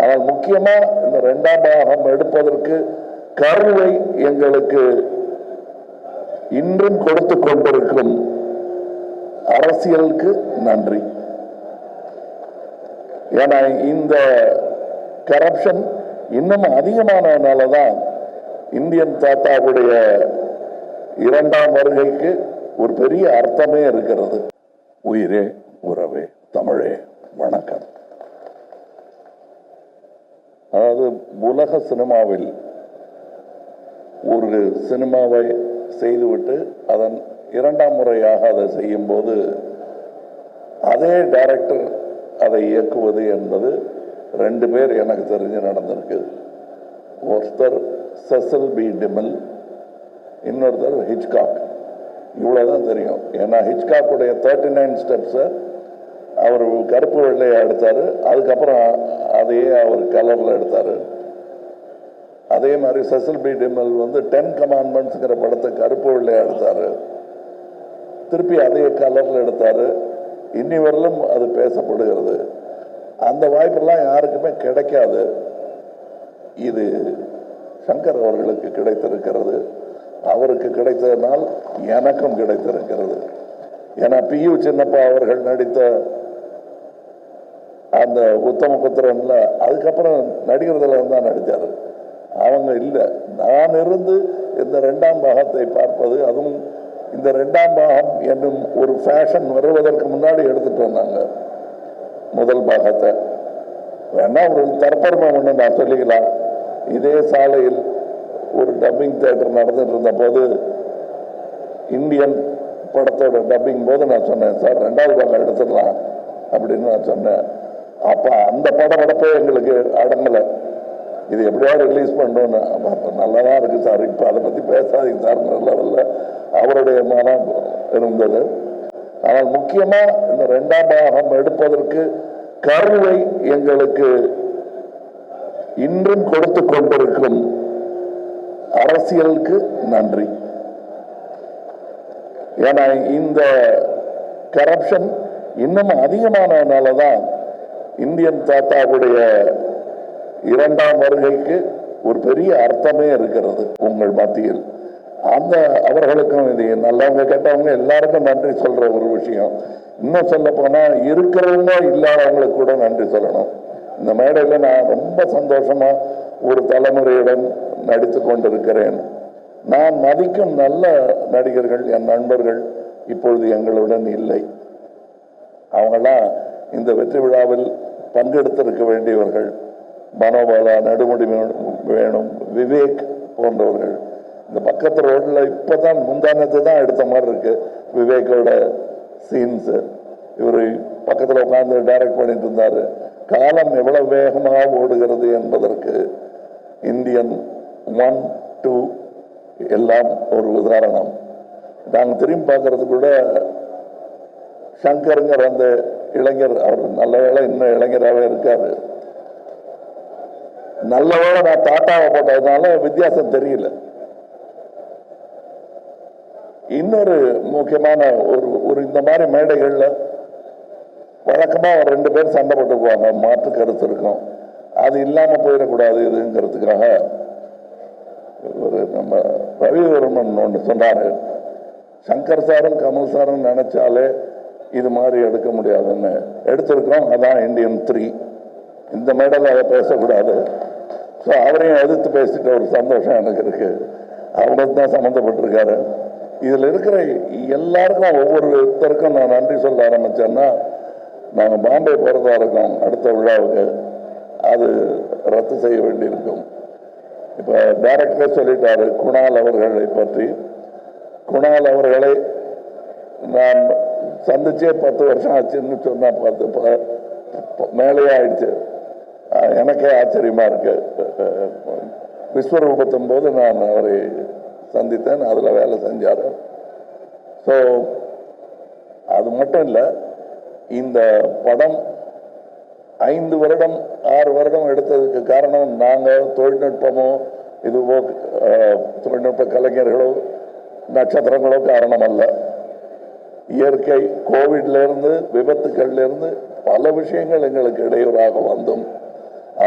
ஆனால் முக்கியமா இந்த 2ஆம் பாகம் எடுப்பதற்கு கருவை எங்களுக்கு இன்றும் கொடுத்து கொண்டிருக்கும் அரசியலுக்கு நன்றி. ஏன்னா இந்த கரப்ஷன் இன்னும் அதிகமானதுனாலதான் இந்தியன் தாத்தாவுடைய 2ஆம் வருகைக்கு ஒரு பெரிய அர்த்தமே இருக்கிறது. உயிரே உறவே தமிழே வணக்கம். அதாவது உலக சினிமாவில் ஒரு சினிமாவை செய்துவிட்டு அதன் 2ஆம் முறையாக அதை செய்யும் போது அதே டைரக்டர் அதை இயக்குவது என்பது 2 பேர் எனக்கு தெரிஞ்சு நடந்திருக்கு. ஒருத்தர் செசில் பி டிமில், இன்னொருத்தர் ஹிச்காக். இவ்வளவுதான் தெரியும். ஏன்னா ஹிச்காக்குடைய 39 ஸ்டெப்ஸை அவர் கருப்பு வெள்ளையை எடுத்தாரு, அதுக்கப்புறம் அதையே அவர் கலர்ல எடுத்தாரு. அதே மாதிரி செசில் பி டிமில் 10 கமாண்ட்மெண்ட்ஸ்ங்கிற படத்தை கருப்பு வெள்ளையா எடுத்தாரு, திருப்பி அதே கலர்ல எடுத்தாரு. இன்னி வரலும் அது பேசப்படுகிறது. அந்த வாய்ப்பெல்லாம் யாருக்குமே கிடைக்காது. இது சங்கர் அவர்களுக்கு கிடைத்திருக்கிறது. அவருக்கு கிடைத்ததனால் எனக்கும் கிடைத்திருக்கிறது. ஏன்னா PU சின்னப்பா அவர்கள் நடித்த அந்த உத்தமபுத்திரன்ல அதுக்கப்புறம் நடிகர்களை தான் நடித்தார். அவங்க இல்லை, நான் இருந்து இந்த 2ஆம் பாகத்தை பார்ப்பது, அதுவும் இந்த 2ஆம் பாகம் என்னும் ஒரு ஃபேஷன் வருவதற்கு முன்னாடி எடுத்துட்டு வந்தாங்க முதல் பாகத்தை. வேணா ஒரு தற்பெருமை ஒன்று நான் சொல்லிக்கலாம். இதே சாலையில் ஒரு டப்பிங் தியேட்டர் நடந்துட்டு இருந்த போது இந்தியன் படத்தோட டப்பிங் போது நான் சொன்னேன், சார் 2ஆவது பாகம் எடுத்துடலாம் அப்படின்னு நான் சொன்னேன். அப்ப அந்த படப்படப்பே எங்களுக்கு அடங்கலை. இது எப்படியாவது ரிலீஸ் பண்ணோன்னு. நல்லாதான் இருக்கு சார், இப்ப அதை பத்தி பேசாதீங்க சார் லெவல்ல அவருடைய மனம் இருந்தது. ஆனால் முக்கியமா இந்த 2ஆம் பாகம் எடுப்பதற்கு கருவை எங்களுக்கு இன்றும் கொடுத்து கொண்டிருக்கும் அரசியலுக்கு நன்றி. ஏன்னா இந்த கரப்ஷன் இன்னும் அதிகமானதுனாலதான் இந்தியன் தாத்தாவுடைய 2ஆம் வருகைக்கு ஒரு பெரிய அர்த்தமே இருக்கிறது உங்கள் மத்தியில். அந்த அவர்களுக்கும் இது நல்லவங்க கேட்டவங்க எல்லாருக்கும் நன்றி சொல்ற ஒரு விஷயம். இன்னும் சொல்ல போனா இருக்கிறவங்க இல்லாதவங்களுக்கு கூட நன்றி சொல்லணும். இந்த மேடையில் நான் ரொம்ப சந்தோஷமா ஒரு தலைமுறையுடன் நடித்து கொண்டிருக்கிறேன். நான் மதிக்கும் நல்ல நடிகர்கள், என் நண்பர்கள் இப்பொழுது எங்களுடன் இல்லை. அவங்கெல்லாம் இந்த வெற்றி விழாவில் பங்கெடுத்திருக்க வேண்டியவர்கள். மனோபாலா, நடுமுடி வேணும், விவேக் போன்றவர்கள். இந்த பக்கத்து ரோட்ல இப்பதான் முந்தானத்தை தான் எடுத்த மாதிரி இருக்கு விவேக்கோட சீன்ஸ். இவர் பக்கத்தில் உட்கார்ந்து டைரக்ட் பண்ணிட்டு இருந்தாரு. காலம் எவ்வளவு வேகமாக ஓடுகிறது என்பதற்கு இந்தியன் 1, 2 எல்லாம் ஒரு உதாரணம். நாங்கள் திரும்பி பார்க்கறது கூட சங்கருங்கிற அந்த இளைஞர், அவர் நல்ல வேளை இன்னும் இளைஞராகவே இருக்காரு. நல்ல வேளை நான் தாத்தாவை போட்டதுனால வித்தியாசம் தெரியல. இன்னொரு முக்கியமான ஒரு இந்த மாதிரி மேடைகள்ல வழக்கமா 2 பேர் சண்டை போட்டுக்குவாங்க, மாற்று கருத்து இருக்கும். அது இல்லாம போயிடக்கூடாது இதுங்கிறதுக்காக ஒரு நம்ம ரவிவர்மன் ஒன்று சொன்னாரு, சங்கர் சாரும் கமல் சாரும் நினைச்சாலே இது மாதிரி எடுக்க முடியாதுன்னு எடுத்திருக்கோம். அதான் இந்தியன் 3. இந்த மேடையில் அதை பேசக்கூடாது. ஸோ அவரையும் எதிர்த்து பேசிட்ட ஒரு சந்தோஷம் எனக்கு இருக்கு. அவங்களுக்கு தான் சம்மந்தப்பட்டிருக்காரு. இதில் இருக்கிற எல்லாருக்கும் ஒவ்வொருத்தருக்கும் நான் நன்றி சொல்ல ஆரம்பிச்சேன்னா, நாங்கள் பாம்பே போகிறதா இருக்கோம் அடுத்த விழாவுக்கு. அது ரத்து செய்ய வேண்டியிருக்கும். இப்போ டைரக்டரே சொல்லிட்டாரு குணால் அவர்களை பற்றி. குணால் அவர்களை நான் சந்திச்சே 10 வருஷம் ஆச்சுன்னு சொன்னா 10 மேலேயே ஆயிடுச்சு. எனக்கே ஆச்சரியமா இருக்கு. விஸ்வரூபத்தும் போது நான் அவரை சந்தித்தேன், அதில் வேலை செஞ்சார். ஸோ அது மட்டும் இல்லை, இந்த படம் 5 வருடம் 6 வருடம் எடுத்ததுக்கு காரணம் நாங்கள் தொழில்நுட்பமோ இதுவோ தொழில்நுட்ப கலைஞர்களோ நட்சத்திரங்களோ காரணம் அல்ல. இயற்கை, கோவிட்லேருந்து விபத்துக்கள்லேருந்து பல விஷயங்கள் எங்களுக்கு இடையூறாக வந்தும்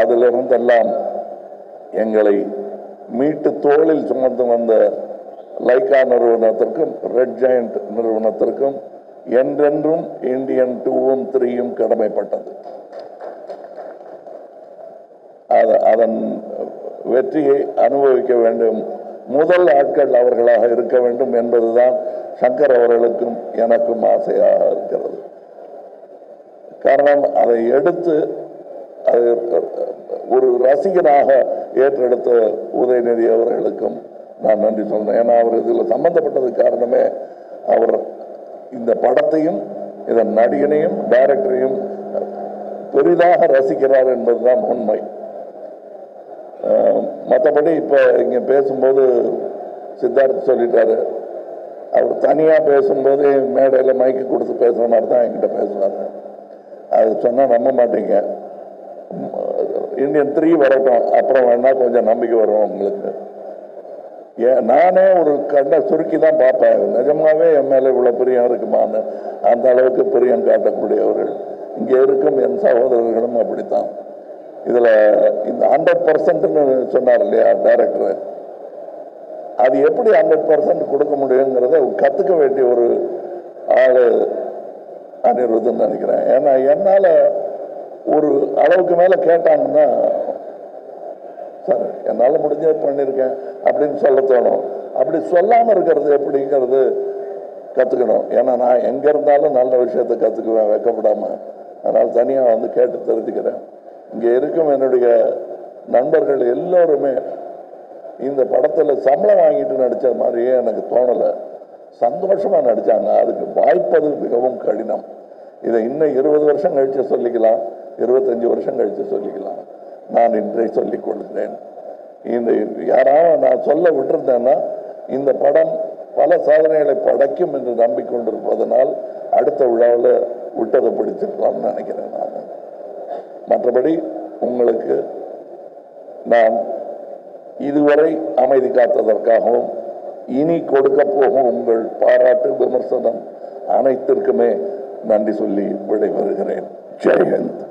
அதிலிருந்தெல்லாம் எங்களை மீட்டு தோளில் சுமந்து வந்த லைகா நிறுவனத்திற்கும் ரெட் ஜெயண்ட் நிறுவனத்திற்கும் என்றென்றும் இந்தியன் 2ம் 3ம் கடமைப்பட்டது. அதன் வெற்றியை அனுபவிக்க வேண்டும், முதல் ஆட்கள் அவர்களாக இருக்க வேண்டும் என்பதுதான் சங்கர் அவர்களுக்கும் எனக்கும் ஆசையாக இருக்கிறது. காரணம், அதை எடுத்து அது ஒரு ரசிகனாக ஏற்றெடுத்த உதயநிதி அவர்களுக்கும் நான் நன்றி சொல்றேன். ஏன்னா அவர் இதில் சம்பந்தப்பட்டது காரணமே அவர் இந்த படத்தையும் இதன் நடிகனையும் டைரக்டரையும் பெரிதாக ரசிக்கிறார் என்பதுதான் உண்மை. மற்றபடி இப்போ இங்கே பேசும்போது சித்தார்த் சொல்லிட்டாரு, அவர் தனியாக பேசும்போது மேடையில் மைக்கு கொடுத்து பேசுகிற மாதிரி தான் என்கிட்ட பேசுவார். அது சொன்னால் நம்ப மாட்டீங்க. இந்தியன் 3 வரட்டும், அப்புறம் வேணா கொஞ்சம் நம்பிக்கை வரும் உங்களுக்கு. நானே ஒரு கண்ணை சுருக்கி தான் பார்ப்பேன், நிஜமாவே என் மேலே இவ்வளோ பிரியம் இருக்குமான்னு. அந்த அளவுக்கு பிரியம் காட்டக்கூடியவர்கள் இங்கே இருக்கும் என் சகோதரர்களும் அப்படித்தான். இதில் இந்த 100%ன்னு சொன்னார் இல்லையா டைரக்டர், அது எப்படி 100% கொடுக்க முடியுங்கிறத கற்றுக்க வேண்டிய ஒரு ஆள் அனிருத்துன்னு நினைக்கிறேன். ஏன்னா என்னால் ஒரு அளவுக்கு மேலே கேட்டாங்கன்னா, சார் என்னால் முடிஞ்சது பண்ணியிருக்கேன் அப்படின்னு சொல்ல தோணும். அப்படி சொல்லாமல் இருக்கிறது எப்படிங்கிறது கற்றுக்கணும். ஏன்னா நான் எங்கே இருந்தாலும் நல்ல விஷயத்தை கற்றுக்குவேன் வெக்கப்படாமல். அதனால் தனியாக வந்து கேட்டு தெரிஞ்சுக்கிறேன். இங்கே இருக்கும் என்னுடைய நண்பர்கள் எல்லோருமே இந்த படத்தில் சம்பளம் வாங்கிட்டு நடித்த மாதிரியே எனக்கு தோணலை, சந்தோஷமாக நடித்தாங்க. அதுக்கு வாய்ப்பது மிகவும் கடினம். இதை இன்னும் 20 வருஷம் கழித்து சொல்லிக்கலாம், 25 வருஷம் கழித்து சொல்லிக்கலாம். நான் இன்றை சொல்லிக் கொள்கிறேன். இந்த யாராவது நான் சொல்ல விட்டுருந்தேன்னா, இந்த படம் பல சாதனைகளை படைக்கும் என்று நம்பிக்கொண்டிருப்பதனால் அடுத்த விழாவில் விட்டதை பிடிச்சிருக்கலாம்னு நினைக்கிறேன் நான். மற்றபடி உங்களுக்கு நான் இதுவரை அமைதி காத்ததற்காகவும் இனி கொடுக்க போகும் உங்கள் பாராட்டு விமர்சனம் அனைத்திற்குமே நன்றி சொல்லி விடைபெறுகிறேன். ஜெய் ஹிந்த்.